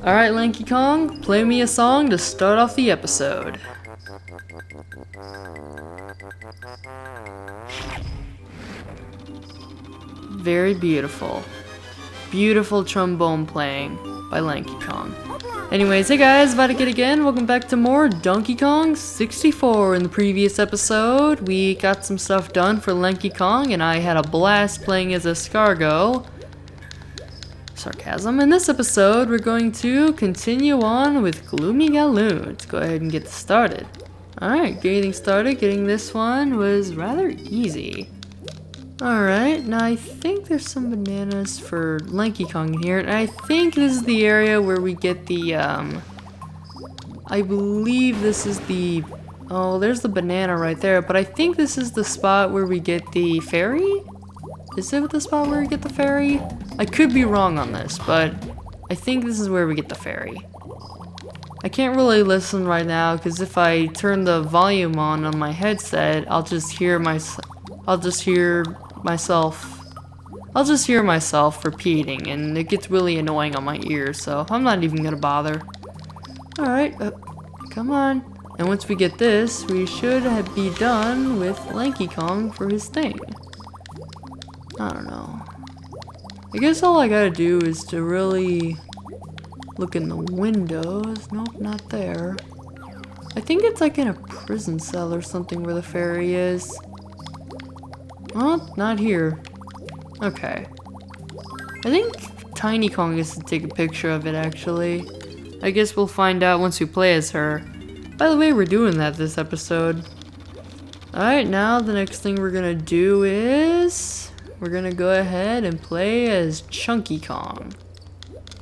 Alright, Lanky Kong, play me a song to start off the episode. Very beautiful. Beautiful trombone playing by Lanky Kong. Anyways, hey guys, Vatican again. Welcome back to more Donkey Kong 64. In the previous episode, we got some stuff done for Lanky Kong, and I had a blast playing as escargot. Sarcasm. In this episode, we're going to continue on with Gloomy Galoon. Let's go ahead and get started. Alright, getting started. Getting this one was rather easy. Alright, now I think there's some bananas for Lanky Kong in here, and I think this is the area where we get the, I believe this is the, oh, there's the banana right there, but I think this is the spot where we get the fairy? Is it the spot where we get the fairy? I could be wrong on this, but I think this is where we get the fairy. I can't really listen right now, because if I turn the volume on my headset, I'll just hear myself repeating, and it gets really annoying on my ears, so I'm not even gonna bother. Alright, come on. And once we get this, we should be done with Lanky Kong for his thing. I don't know. I guess all I gotta do is to really look in the windows. Nope, not there. I think it's like in a prison cell or something where the fairy is. Oh, not here. Okay. I think Tiny Kong gets to take a picture of it, actually. I guess we'll find out once we play as her. By the way, we're doing that this episode. Alright, now the next thing we're gonna do is we're gonna go ahead and play as Chunky Kong.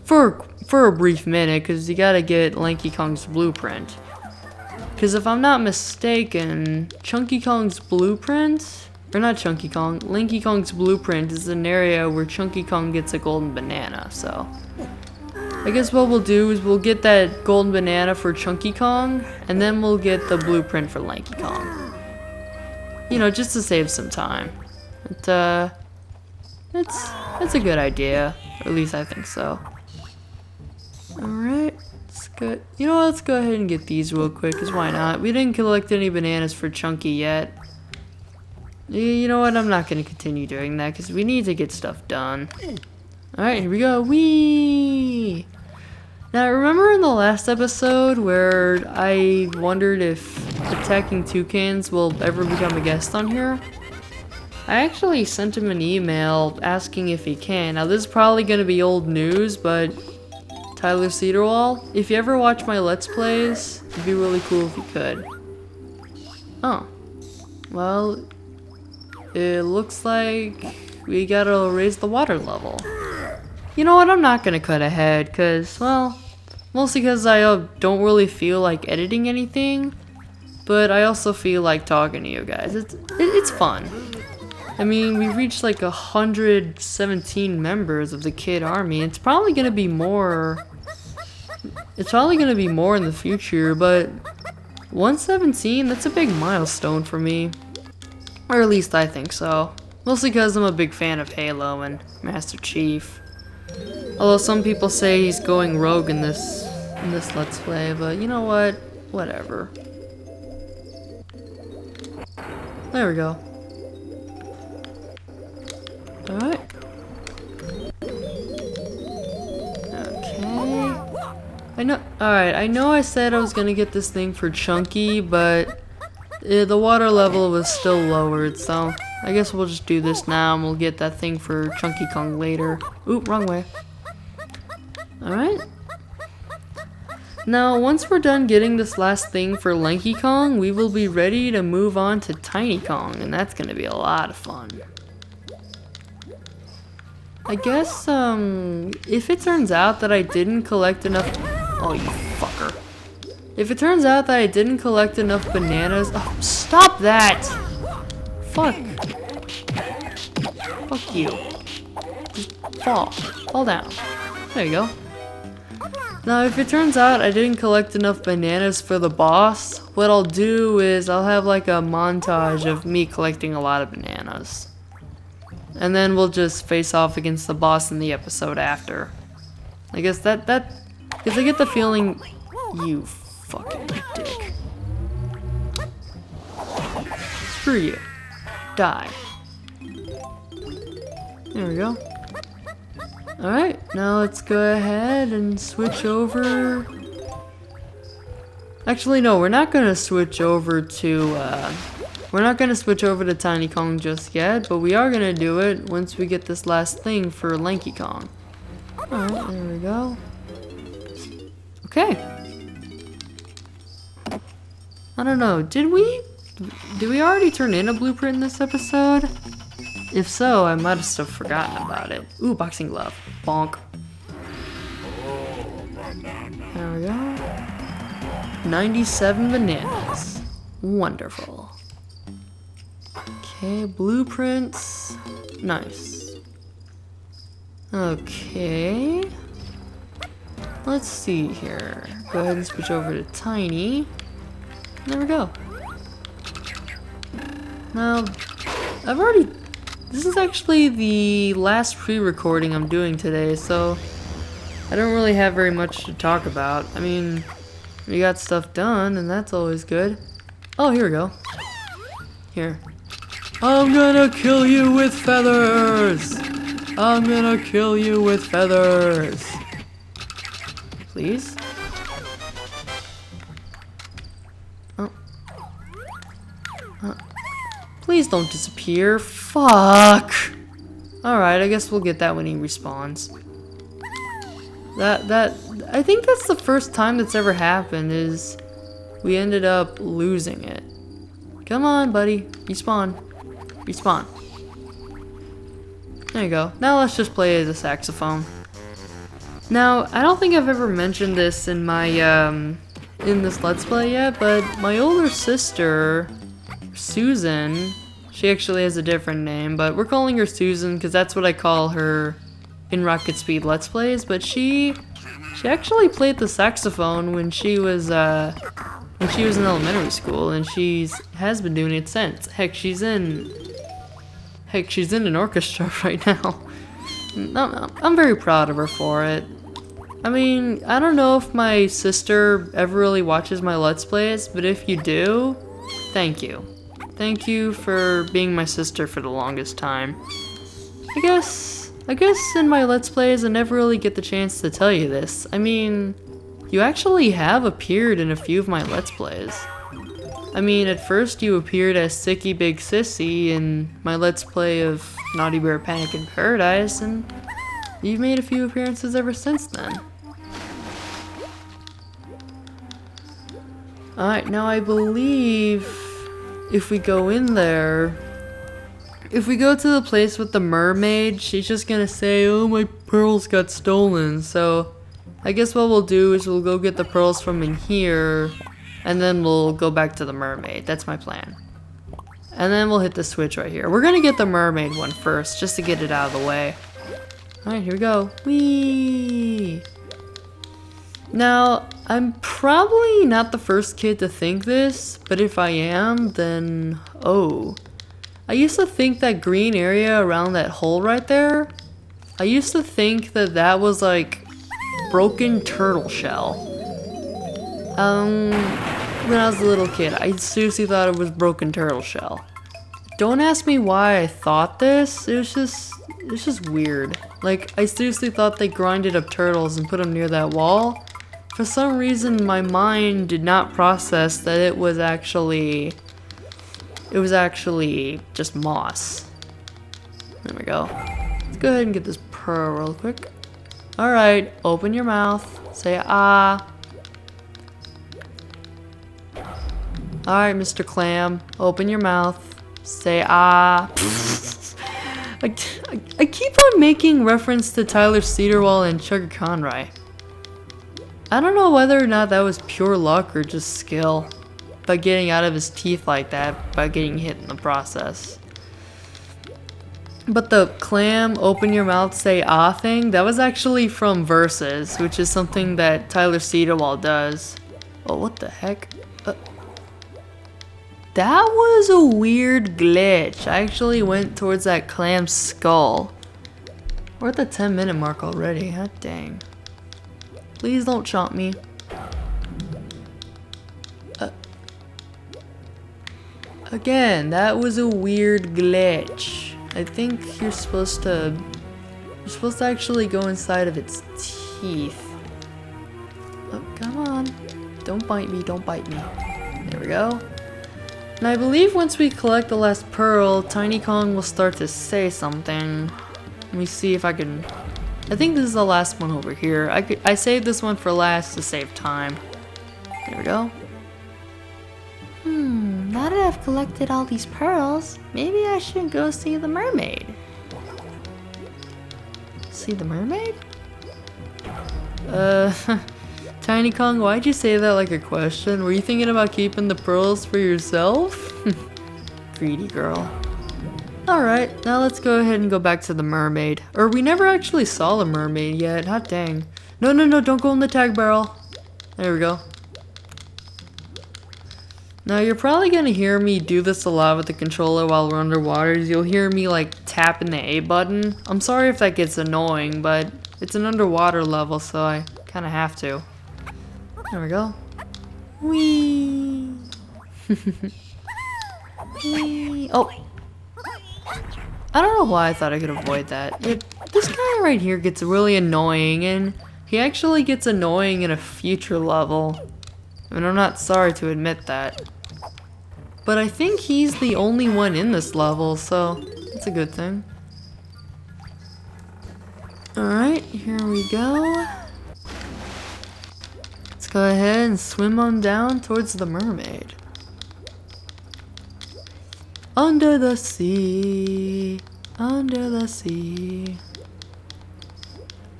For a brief minute, because you gotta get Lanky Kong's blueprint. Because if I'm not mistaken, Chunky Kong's blueprint, or not Chunky Kong, Lanky Kong's blueprint is an area where Chunky Kong gets a golden banana, so I guess what we'll do is we'll get that golden banana for Chunky Kong, and then we'll get the blueprint for Lanky Kong. You know, just to save some time. It's a good idea, or at least I think so. Alright, let's go. You know what, let's go ahead and get these real quick, because why not? We didn't collect any bananas for Chunky yet. You know what, I'm not going to continue doing that, because we need to get stuff done. Alright, here we go. Whee! Now, remember in the last episode where I wondered if attacking toucans will ever become a guest on here? I actually sent him an email asking if he can. Now, this is probably going to be old news, but Tyler Cedarwall, if you ever watch my Let's Plays, it'd be really cool if you could. Oh. Well, it looks like we gotta raise the water level. You know what, I'm not gonna cut ahead, because, well, mostly because I don't really feel like editing anything, but I also feel like talking to you guys. It's fun. I mean, we reached like 117 members of the Kid Army. It's probably gonna be more. It's probably gonna be more in the future, but 117, that's a big milestone for me. Or at least I think so. Mostly because I'm a big fan of Halo and Master Chief. Although some people say he's going rogue in this Let's Play, but you know what? Whatever. There we go. Alright. Okay. I know I said I was gonna get this thing for Chunky, but the water level was still lowered, so I guess we'll just do this now and we'll get that thing for Chunky Kong later. Oop, wrong way. Alright. Now, once we're done getting this last thing for Lanky Kong, we will be ready to move on to Tiny Kong, and that's gonna be a lot of fun. I guess, if it turns out that I didn't collect enough... Oh, you fucker. If it turns out that I didn't collect enough bananas... Oh, stop that! Fuck. Fuck you. Just fall. Fall down. There you go. Now, if it turns out I didn't collect enough bananas for the boss, what I'll do is I'll have like a montage of me collecting a lot of bananas. And then we'll just face off against the boss in the episode after. I guess that Because I get the feeling... You fucking dick. Screw you. Die. There we go. Alright, now let's go ahead and switch over... Actually, no, we're not gonna switch over to, we're not gonna switch over to Tiny Kong just yet, but we are gonna do it once we get this last thing for Lanky Kong. Alright, there we go. Okay. I don't know, did we already turn in a blueprint in this episode? If so, I might have still forgotten about it. Ooh, boxing glove. Bonk. There we go. 97 bananas. Wonderful. Okay, blueprints. Nice. Okay. Let's see here. Go ahead and switch over to Tiny. There we go. Now, this is actually the last pre-recording I'm doing today, so I don't really have very much to talk about. I mean, we got stuff done, and that's always good. Oh, here we go. Here. I'm gonna kill you with feathers! I'm gonna kill you with feathers! Please? Oh. Please don't disappear. Fuck! Alright, I guess we'll get that when he respawns. I think that's the first time that's ever happened, is we ended up losing it. Come on, buddy. Respawn. Respawn. There you go. Now let's just play as a saxophone. Now, I don't think I've ever mentioned this in my, in this Let's Play yet, but my older sister, Susan, she actually has a different name, but we're calling her Susan because that's what I call her in Rocket Speed Let's Plays, but she actually played the saxophone when she was in elementary school, and has been doing it since. Heck, she's in an orchestra right now. I'm very proud of her for it. I mean, I don't know if my sister ever really watches my Let's Plays, but if you do, thank you. Thank you for being my sister for the longest time. I guess in my Let's Plays I never really get the chance to tell you this. I mean, you actually have appeared in a few of my Let's Plays. I mean, at first you appeared as Sicky Big Sissy in my Let's Play of Naughty Bear Panic in Paradise, and you've made a few appearances ever since then. Alright, now I believe if we go in there, if we go to the place with the mermaid, she's just gonna say, oh, my pearls got stolen. So I guess what we'll do is we'll go get the pearls from in here, and then we'll go back to the mermaid. That's my plan. And then we'll hit the switch right here. We're gonna get the mermaid one first, just to get it out of the way. Alright, here we go. Whee! Now, I'm probably not the first kid to think this, but if I am, then oh. I used to think that green area around that hole right there, I used to think that that was like broken turtle shell. When I was a little kid, I seriously thought it was broken turtle shell. Don't ask me why I thought this, it's just weird. Like, I seriously thought they grinded up turtles and put them near that wall. For some reason, my mind did not process that it was actually just moss. There we go. Let's go ahead and get this pearl real quick. Alright, open your mouth. Say ah. Alright, Mr. Clam, open your mouth. Say ah. I keep on making reference to Tyler Cedarwall and Sugar Conroy. I don't know whether or not that was pure luck or just skill by getting out of his teeth like that by getting hit in the process. But the clam, open your mouth, say ah thing, that was actually from Versus, which is something that Tyler Cedarwall does. Oh, what the heck? That was a weird glitch. I actually went towards that clam's skull. We're at the 10-minute mark already, huh? Dang. Please don't chomp me. Again, that was a weird glitch. I think you're supposed to actually go inside of its teeth. Oh, come on. Don't bite me, don't bite me. There we go. And I believe once we collect the last pearl, Tiny Kong will start to say something. Let me see if I can... I think this is the last one over here. I saved this one for last to save time. There we go. Now that I've collected all these pearls, maybe I should go see the mermaid. See the mermaid? Tiny Kong, why'd you say that like a question? Were you thinking about keeping the pearls for yourself? Greedy girl. Alright, now let's go ahead and go back to the mermaid. Or we never actually saw the mermaid yet. Hot dang. No, don't go in the tag barrel. There we go. Now you're probably gonna hear me do this a lot with the controller while we're underwater. You'll hear me like tapping the A button. I'm sorry if that gets annoying, but it's an underwater level, so I kinda have to. There we go. Whee! Whee! Oh! I don't know why I thought I could avoid that. This guy right here gets really annoying, and he actually gets annoying in a future level. And I'm not sorry to admit that. But I think he's the only one in this level, so it's a good thing. Alright, here we go. Let's go ahead and swim on down towards the mermaid. Under the sea, under the sea.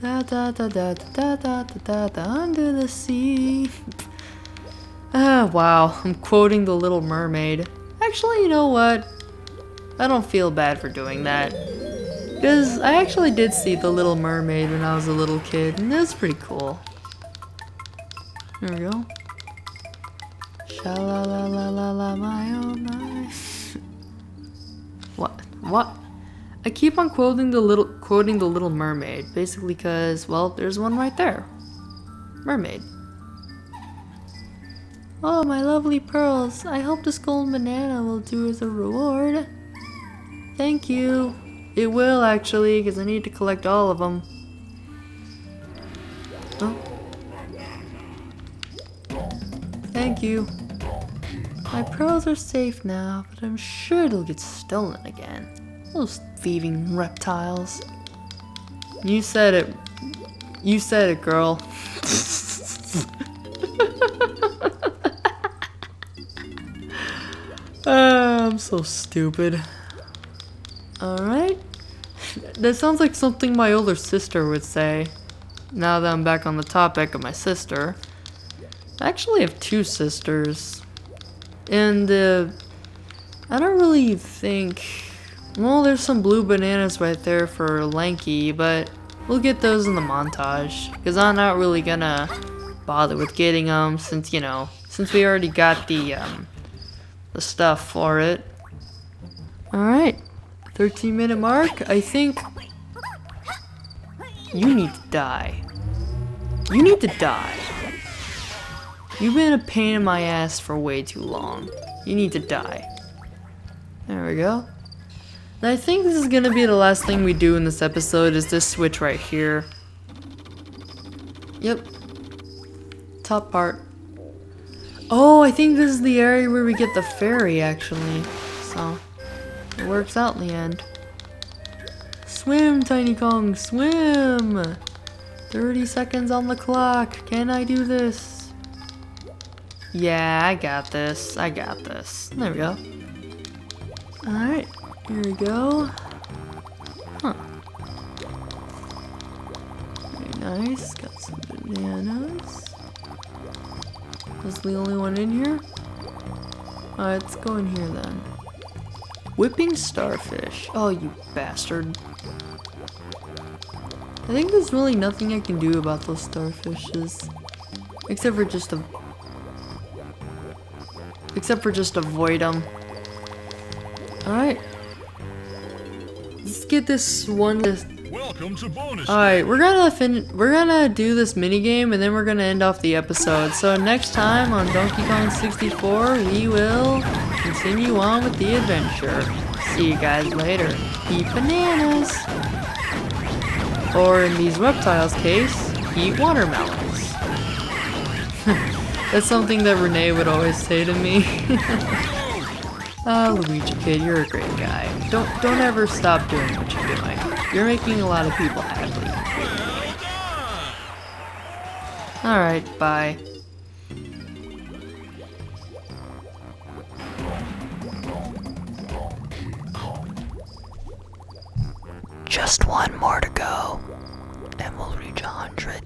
Da da da da da da da da under the sea. Wow, I'm quoting The Little Mermaid. Actually, you know what? I don't feel bad for doing that. Because I actually did see The Little Mermaid when I was a little kid, and it was pretty cool. There we go. Sha-la-la-la-la-la, my oh my. What? I keep on quoting the Little Mermaid, basically because, well, there's one right there. Mermaid. Oh, my lovely pearls. I hope this golden banana will do as a reward. Thank you. It will, actually, because I need to collect all of them. Oh. Thank you. My pearls are safe now, but I'm sure they'll get stolen again. Those thieving reptiles. You said it. You said it, girl. I'm so stupid. Alright. That sounds like something my older sister would say. Now that I'm back on the topic of my sister. I actually have two sisters. And, I don't really think... Well, there's some blue bananas right there for Lanky, but we'll get those in the montage. Because I'm not really gonna bother with getting them since, you know, since we already got the stuff for it. Alright. 13-minute mark. I think... You need to die. You need to die. You've been a pain in my ass for way too long. You need to die. There we go. And I think this is gonna be the last thing we do in this episode is this switch right here. Yep. Top part. Oh, I think this is the area where we get the fairy, actually. So, it works out in the end. Swim, Tiny Kong, swim! 30 seconds on the clock. Can I do this? Yeah, I got this. I got this. There we go. Alright, here we go. Huh. Very nice. Got some bananas. Is the only one in here? Alright, let's go in here then. Whipping starfish. Oh, you bastard. I think there's really nothing I can do about those starfishes. Except for just avoid them. Alright. Let's get this one Welcome to bonus. Alright, we're gonna do this mini game and then we're gonna end off the episode. So next time on Donkey Kong 64, we will continue on with the adventure. See you guys later. Eat bananas. Or in these reptiles' case, eat watermelons. That's something that Renee would always say to me. Luigi kid, you're a great guy. Don't ever stop doing what you're doing. You're making a lot of people happy. Alright, bye. Just one more to go, and we'll reach 100.